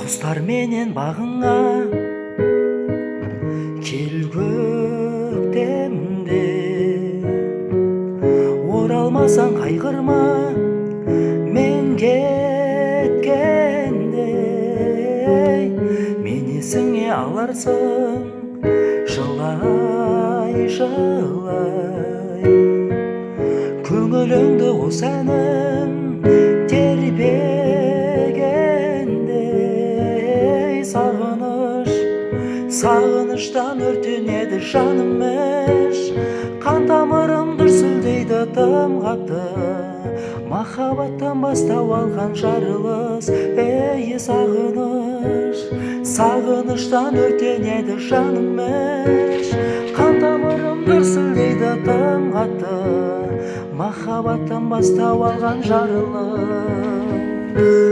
құстар менен бағыңа кел көктемде, оралмасаң қайғырма мен кеткенде. Мен есіңе аларсың жылай жылай, көңіліңді осы әнім тербегенде. Сағыныштан өртенеді жаным іш, қан тамырым дүрсілдейді тым қатты, махаббаттан бастау алған жарылыс. Сағыныштан өртенеді жаным іш, қан тамырым дүрсілдейді тым қатты, махаббаттан бастау алған жарылыс.